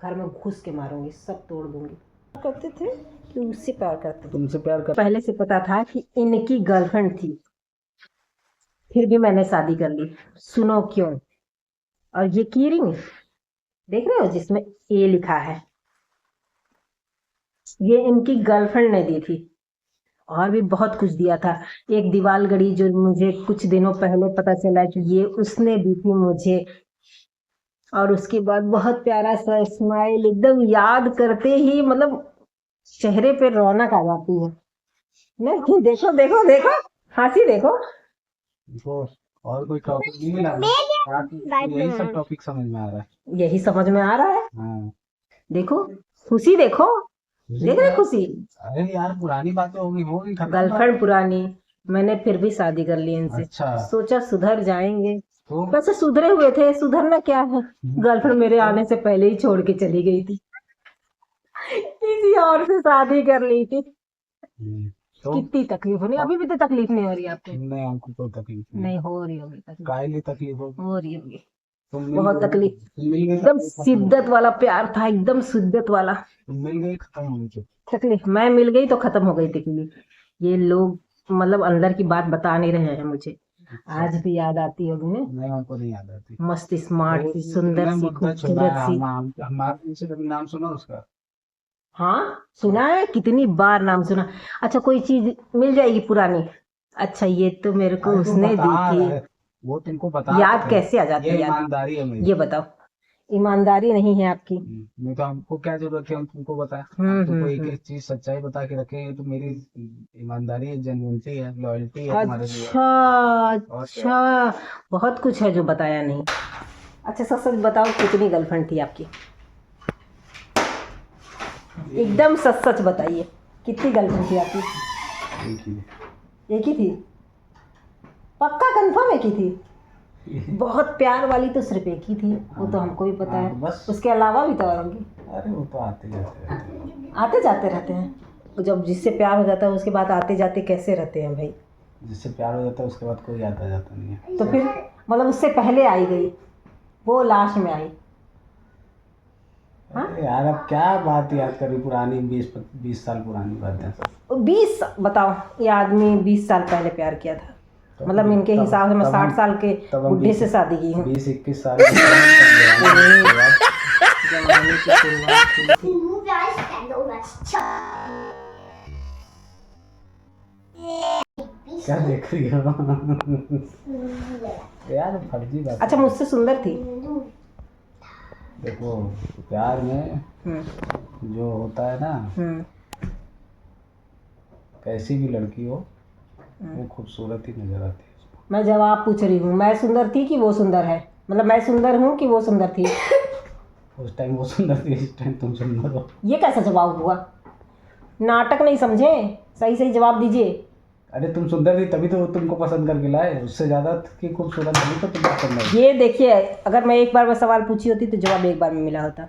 घर में घुस के मारूंगी, सब तोड़ दूंगी। करते थे कि उससे प्यार करते थे। तुमसे प्यार कर पहले से पता था कि इनकी गर्लफ्रेंड थी, फिर भी मैंने शादी कर ली। सुनो क्यों। और ये की रिंग देख रहे हो जिसमें ए लिखा है, ये इनकी गर्लफ्रेंड ने दी थी। और भी बहुत कुछ दिया था। एक दीवार घड़ी जो मुझे कुछ दिनों पहले पता चला कि ये उसने दी थी मुझे। और उसके बाद बहुत प्यारा सा स्माइल, एकदम याद करते ही मतलब चेहरे पे रौनक आ जाती है। नहीं देखो देखो देखो, हंसी देखो। तो और कोई टॉपिक नहीं मिला तो यही सब टॉपिक समझ में आ रहा है। यही समझ में आ रहा है। हाँ देखो खुशी, देखो देख रहे खुशी। अरे यार पुरानी बातें होगी खत्म गर्लफ्रेंड पुरानी, मैंने फिर भी शादी कर ली इनसे। अच्छा सोचा सुधर जाएंगे, तो वैसे सुधरे हुए थे। सुधरना क्या है, गर्लफ्रेंड मेरे आने से पहले ही छोड़ के चली गई थी, किसी और से शादी कर ली थी। तो कितनी तकलीफ होनी, अभी भी तो तकलीफ नहीं हो रही आपको? नहीं हमको कोई तकलीफ नहीं हो रही होगी तकलीफ, काहे लिए तकलीफ होगी हो रही होगी तुम मिल बहुत गए तकलीफ। तुम मिल गए एकदम सब खत्म हो शिद्दत वाला प्यार था, एकदम शिद्दत वाला। तुम मिल गए खत्म हो गई तकलीफ मैं मिल गई तो खत्म हो गई तकलीफ। ये लोग मतलब अंदर की बात बता नहीं रहे हैं मुझे। आज भी याद आती होगी ना। नहीं हमको नहीं याद आती मस्त स्मार्ट सी, सुंदर तुमने सी, मुद्दा छोड़ा खूबसूरत है सी। हमारे मुंह से कभी नाम सुना उसका हाँ सुना है, कितनी बार नाम सुना। अच्छा कोई चीज मिल जाएगी पुरानी। अच्छा ये तो मेरे को अरे तुम उसने दी बता थी। रहे वो तुमको बता याद रहे थे। कैसे आ जाती ये है याद, ईमानदारी है मेरी ये बताओ। ईमानदारी नहीं है आपकी। नहीं तो हमको क्या जरूरत है हम तुमको बताएं हम तुमको एक एक चीज सच्चाई बता के रखे ये तो मेरी ईमानदारी है जेन्युइनिटी है लॉयल्टी है तुम्हारे लिए अच्छा और क्या अच्छा, बहुत कुछ है जो बताया नहीं। अच्छा सच सच बताओ, कितनी गर्लफ्रेंड थी आपकी? एकदम सच सच बताइए, कितनी गर्लफ्रेंड थी आपकी? एक ही एक ही थी? पक्का कंफर्म एक ही थी? बहुत प्यार वाली तो सिर्फ एक ही थी, वो तो हमको भी पता है। बस उसके अलावा भी तो और होंगी। अरे वो तो आते जाते रहते हैं आते जाते रहते हैं। तो जब जिससे प्यार हो जाता है उसके बाद आते जाते कैसे रहते हैं भाई? जिससे प्यार हो जाता है उसके बाद कोई आता जाता नहीं है तो फिर मतलब उससे पहले आई गई, वो लास्ट में आई। हाँ अरे यार अब क्या बात याद करी पुरानी 20 साल पुरानी बातें सब 20 बताओ, ये आदमी 20 साल पहले प्यार किया था। मतलब इनके हिसाब से मैं 60 साल के बुढ़े से शादी की हूँ। 20-21 साल की जमाने की शुरुआत हुई थी। क्या देख रही हो यार फर्जी बात अच्छा मुझसे सुंदर थी? देखो प्यार में जो होता है ना कैसी भी लड़की हो वो खूबसूरत ही नजर आती है उसको। मैं जवाब पूछ रही हूँ, मैं सुंदर थी कि वो सुंदर है? मतलब मैं सुंदर हूँ कि वो सुंदर थी? उस टाइम वो सुंदर थी इस टाइम तुम सुंदर हो। ये कैसा जवाब हुआ? नाटक नहीं समझे, सही सही जवाब दीजिए। अरे तुम सुंदर थी तभी तो वो तुमको पसंद करके लाए उससे ज्यादा की खूबसूरत थी तो तुम पसंद आई। ये देखिए, अगर मैं एक बार में सवाल पूछी होती तो जवाब एक बार में मिला होता।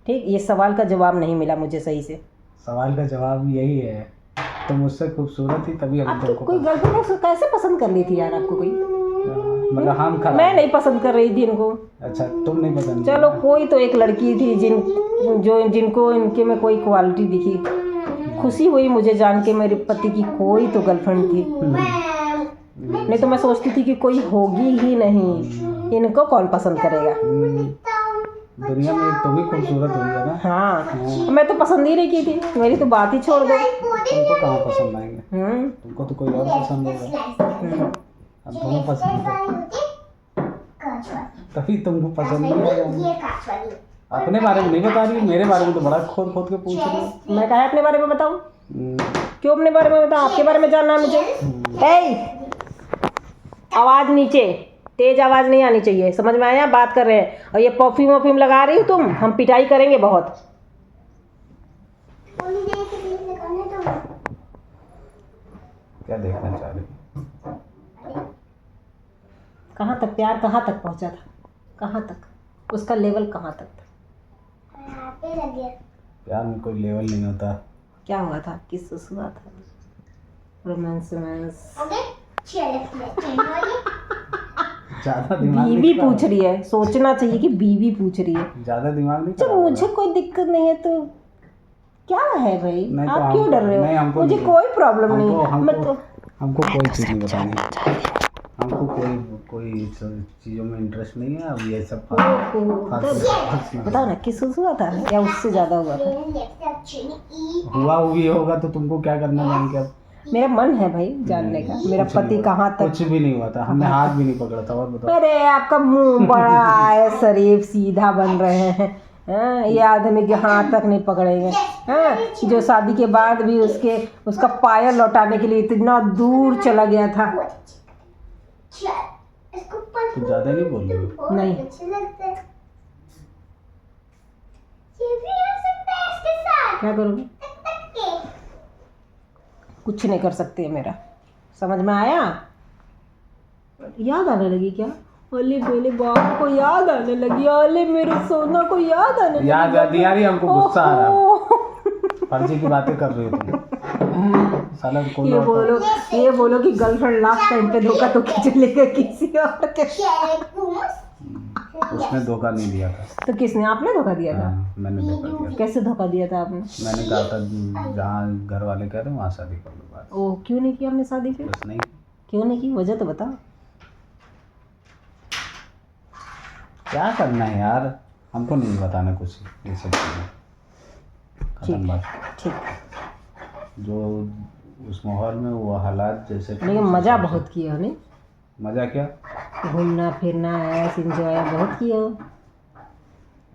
ठीक, ये सवाल का जवाब नहीं मिला मुझे सही से। सवाल का जवाब यही है तुम मुझसे खूबसूरत थी तभी हम आपको तुमको कोई गर्लफ्रेंड उसको कैसे पसंद कर ली थी यार? आपको कोई मतलब हम खराब मैं नहीं पसंद कर रही थी इनको। अच्छा तुम नहीं पसंद चलो कोई तो एक लड़की थी जिनको इनके में कोई क्वालिटी दिखी। खुशी हुई मुझे जान के मेरे पति की कोई तो गर्लफ्रेंड थी। नहीं तो मैं सोचती थी कि कोई होगी ही नहीं, इनको कौन पसंद करेगा। दुनिया में तुम ही खूबसूरत हुई है ना। हाँ मैं तो पसंद ही नहीं की थी, मेरी तो बात ही छोड़ दो। तुमको कहाँ पसंद आएंगे तुमको तो कोई और पसंद होगा अब तुम्हें पसंद है तभी तुमको पसंद नहीं आएगा। अपने बारे में नहीं बता रही मेरे बारे में तो बड़ा खोद खोद के पूछ रही हो। मैं कहा अपने बारे में बताऊं? क्यों अपने बारे में बताऊं? आपके बारे में जानना है मुझे। आवाज नीचे, तेज आवाज नहीं आनी चाहिए, समझ में आया? बात कर रहे हैं। और ये परफ्यूम वफ्यूम लगा रही हो तुम, हम पिटाई करेंगे बहुत। क्या देखना चाह रही कहाँ तक प्यार, कहाँ तक पहुंचा था? कहाँ तक उसका लेवल, कहाँ तक था? प्यार में कोई लेवल नहीं होता। क्या हुआ था? किस हुआ था? रोमांस रोमांस ज्यादा दिमाग नहीं बीवी खराब। पूछ रही है, सोचना चाहिए कि बीवी पूछ रही है। ज्यादा दिमाग नहीं जब खराब मुझे होगा। कोई दिक्कत नहीं है तो क्या है भाई, नहीं तो आप क्यों डर रहे नहीं, हो? हमको मुझे नहीं। कोई प्रॉब्लम नहीं हमको है। मैं हमको तो हमको कोई चीज़ नहीं बतानी। हमको कोई चीज़ों में इंटरेस्ट नहीं है। अब ये सब बताओ ना, किस हुआ था या उससे ज्यादा हुआ था? हुआ भी होगा तो तुमको क्या करना जाएंगे अब। मेरा मन है भाई जानने का, मेरा कुछ नहीं पति हुआ। कहाँ तक। कुछ भी नहीं हुआ था, हमने हाथ भी नहीं पकड़ा था। और बताओ। अरे आपका मुंह बड़ा है, शरीफ सीधा बन रहे हैं। हाँ, ये आदमी के हाथ तक नहीं पकड़ेंगे। हाँ, जो शादी के बाद भी उसका पायल लौटाने के लिए इतना दूर चला गया था। कुछ ज्यादा नहीं बोल रही हो। नहीं, क्या करोगे? कुछ नहीं कर सकते मेरा, समझ में आया? याद आने लगी क्या? ओले मेरे बाबू को याद आने लगी, ओले मेरे सोना को याद आने लगी। याद आ रही, हमको गुस्सा आ रहा। फर्जी की बातें कर रही हो तुम। साला कोई ये बोलो कि गर्लफ्रेंड लास्ट टाइम पे धोखा तो चलेगा किसी और के। उसने धोखा नहीं दिया था। तो किसने? आपने धोखा दिया था? मैंने धोखा दिया। कैसे धोखा दिया था आपने? मैंने कहा था जहाँ घर वाले कह रहे वहाँ शादी कर लो। बात। ओ, क्यों नहीं किया आपने शादी फिर? बस नहीं। क्यों नहीं की, वजह तो बताओ। क्या करना है यार, हमको नहीं बताना कुछ ये सब चीज़ें। खत्म बात। ठीक। जो उस माहौल में वो हालात जैसे। लेकिन मज़ा बहुत किया नहीं? मज़ा क्या? घूमना फिरना ऐश इंजॉय बहुत किया।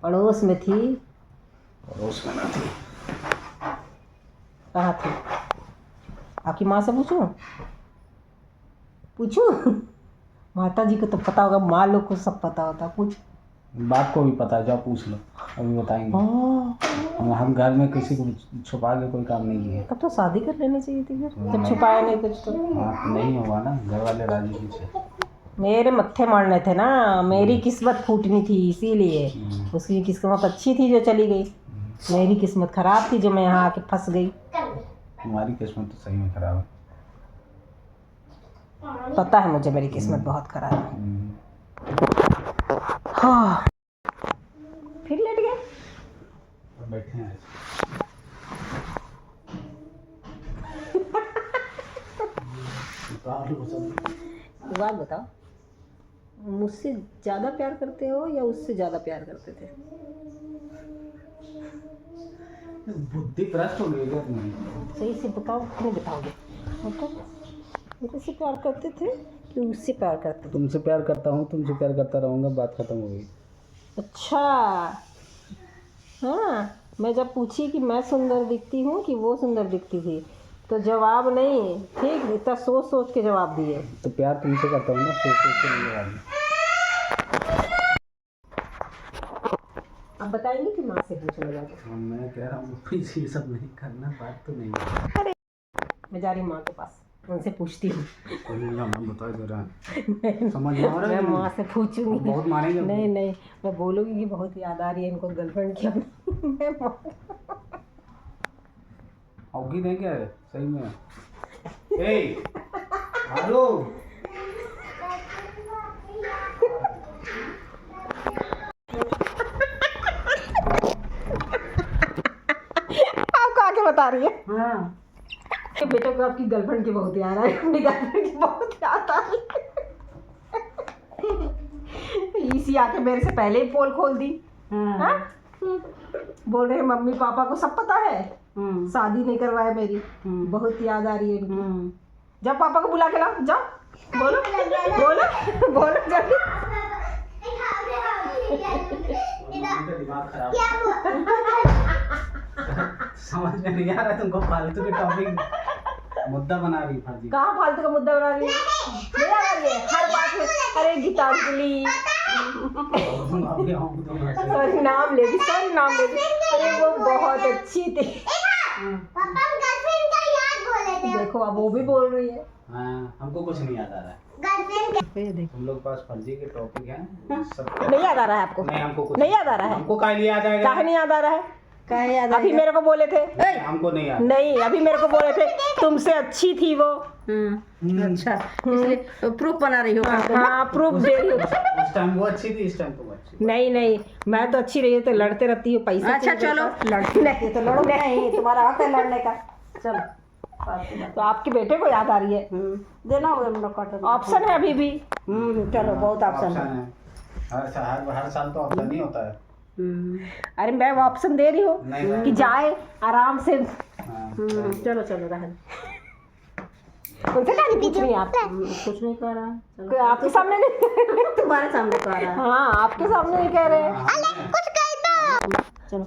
पड़ोस में थी? पड़ोस में ना थी। कहाँ थी? आपकी माँ से पूछूं? माता जी को तो पता होगा, माँ लोग को सब पता होता। पूछ। बाप को भी पता है, जाओ पूछ लो, अभी बताएंगे। हम घर में किसी को छुपा के कोई काम नहीं किए। तब तो शादी कर लेनी चाहिए थी फिर, जब छुपाया नहीं कुछ तो। नहीं होगा ना, घर वाले राजी नहीं थे। मेरे मत्थे मारने थे ना, मेरी किस्मत फूटनी थी इसीलिए। उसकी किस्मत अच्छी थी जो चली गई, मेरी किस्मत खराब थी जो मैं यहाँ आके फंस गई। तुम्हारी किस्मत तो सही में खराब है। पता है मुझे मेरी किस्मत बहुत खराब है। हाँ, फिर लेट गए। बैठे हैं। बात बताओ, मुझसे ज़्यादा प्यार करते हो या उससे ज़्यादा प्यार करते थे? बुद्धि भ्रष्ट हो गई क्या तुम्हारी? सही से बताओ, क्यों बताओगे? मेरे से प्यार करते थे कि उससे प्यार करते थे? तुमसे प्यार करता हूँ, तुमसे प्यार करता रहूँगा, बात खत्म हो गई। अच्छा, हाँ। मैं जब पूछी कि मैं सुंदर दिखती हूँ कि वो सुंदर दिखती थी, तो जवाब नहीं, ठीक, इतना सोच सोच के जवाब दिए। तो प्यार तुमसे करता हूँ ना, सोच सोच के नहीं जवाब। अब बताएंगे कि माँ से पूछने लगा। मैं कह रहा हूँ ये सब नहीं करना, बात तो नहीं है। अरे मैं जा रही हूँ माँ के पास, उनसे पूछती हूँ। बता दे रहा समझ में आ रहा है। मैं माँ से पूछूंगी। बहुत मारेंगे। नहीं, मैं बोलूँगी कि बहुत याद आ रही है इनको गर्लफ्रेंड की। मैं होगी नहीं क्या है सही में? हेलो, आपको आके बता रही है। हाँ। बेटा को आपकी गर्लफ्रेंड की बहुत याद आ रही है, अपनी गर्लफ्रेंड की बहुत याद आ रही है। इसी आके मेरे से पहले ही पोल खोल दी। हाँ? बोल रहे मम्मी पापा को सब पता है, शादी नहीं करवाए मेरी, बहुत याद आ रही है इनकी। जाओ पापा को बुला के लाओ, जाओ, बोलो बोलो बोलो जल्दी। दिमाग खराब, समझ में नहीं आ रहा तुमको। फालतू के टॉपिक मुद्दा बना रही फर्जी। कहाँ फालतू का मुद्दा बना रही है? हर बात में अरे गीतांजलि, सॉरी नाम ले दी, अरे वो बहुत अच्छी थी। देखो अब वो भी बोल रही है। हाँ, हमको कुछ नहीं याद आ रहा है। तुम लोग पास फर्जी के टॉपिक हैं सब। नहीं याद आ रहा है आपको? नहीं, हमको कुछ नहीं याद आ रहा है। हमको काहे नहीं याद आएगा? काहे नहीं याद आ रहा है? काहे याद? अभी मेरे को बोले थे। हमको नहीं याद। नहीं, अभी मेरे को बोले थे तुमसे अच्छी थी वो। अच्छा, इसलिए प्रूफ बना रही हो। हाँ प्रूफ दे रही हूँ। उस टाइम वो अच्छी थी, इस टाइम तो वो अच्छी। नहीं नहीं, मैं तो अच्छी रही हूँ, तो लड़ते रहती हूँ पैसा। अच्छा चलो, लड़ती नहीं तो लड़ो नहीं, तुम्हारा हक है लड़ने का। चलो तो आपके बेटे को याद आ रही है। देना होगा ऑप्शन है अभी भी। चलो बहुत ऑप्शन है। हर साल तो ऑप्शन नहीं होता है। अरे मैं वो ऑप्शन दे रही हूँ कि जाए आराम से। चलो चलो रहने। उनसे कहीं पूछ रही हैं आप? कुछ नहीं कह रहा, कोई आपके सामने नहीं। तुम्हारे सामने कह रहा है। हाँ आपके सामने नहीं कह रहे। चलो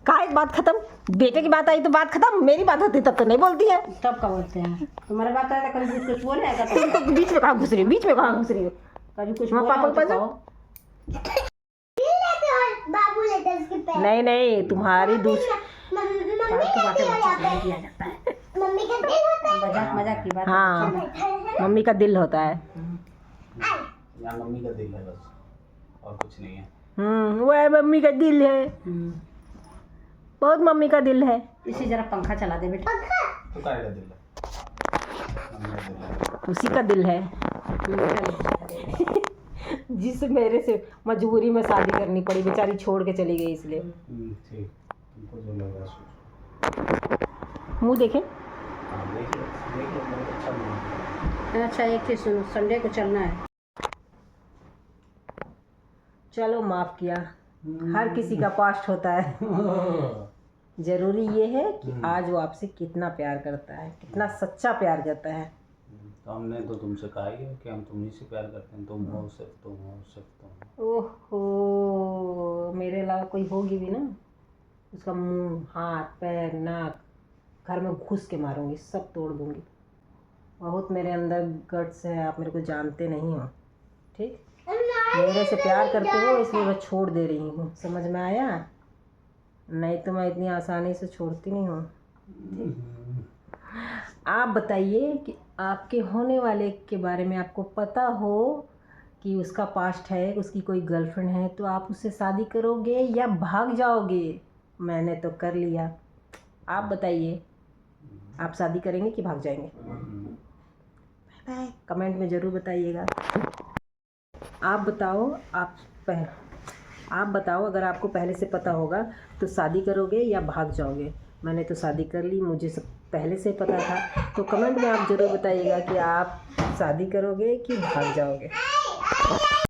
कहा एक बात खत्म, बेटे की बात आई तो बात खत्म, मेरी बात होती तब तो नहीं बोलती है। तब का बोलते हैं तुम्हारे बात आया था, कभी कुछ बोले आएगा तुम तो बीच में कहाँ घुस रही हो, बीच में कहाँ घुस रही हो? कभी कुछ हाँ, बोला पापा हो तो को कहो। बाबू लेते हैं उसके पैर। नहीं नहीं, तुम्हारी दूसरी फालतू बातें बच्चे से नहीं किया जाता है। मम्मी का दिल होता है। मजाक की बात। हाँ मम्मी का दिल होता है। यहाँ मम्मी का दिल है बस, और कुछ नहीं है। वो है मम्मी का दिल है, बहुत मम्मी का दिल है। इसी जरा पंखा चला दे बेटा। तो काय का दिल है? मम्मी का दिल है। उसी का दिल है जिस मेरे से मजबूरी में शादी करनी पड़ी, बेचारी छोड़ के चली गई इसलिए। ठीक, तुमको जो लग रहा है सोचो। मुँह देखें। हाँ देखिए देखिए, बहुत अच्छा लग अच्छा एक चीज सुनो, संडे को चलना है। चलो माफ किया, हर किसी का पास्ट होता है। जरूरी ये है कि आज वो आपसे कितना प्यार करता है, कितना सच्चा प्यार करता है। तो हमने तो तुमसे कहा ही है कि हम तुम्ही से प्यार करते हैं, तुम हो सिर्फ तुम हो सिर्फ तुम हो। ओहो, मेरे अलावा कोई होगी भी ना, उसका मुंह हाथ पैर नाक घर में घुस के मारूंगी, सब तोड़ दूंगी। बहुत मेरे अंदर गट्स है, आप मेरे को जानते नहीं हो। ठीक, मेरे से प्यार करते हो इसलिए मैं छोड़ दे रही हूँ, समझ में आया? नहीं तो मैं इतनी आसानी से छोड़ती नहीं हूँ। आप बताइए कि आपके होने वाले के बारे में आपको पता हो कि उसका पास्ट है, उसकी कोई गर्लफ्रेंड है, तो आप उससे शादी करोगे या भाग जाओगे? मैंने तो कर लिया, आप बताइए, आप शादी करेंगे कि भाग जाएंगे? कमेंट में ज़रूर बताइएगा। आप बताओ, आप बताओ, अगर आपको पहले से पता होगा तो शादी करोगे या भाग जाओगे? मैंने तो शादी कर ली, मुझे सब पहले से पता था। तो कमेंट में आप ज़रूर बताइएगा कि आप शादी करोगे कि भाग जाओगे।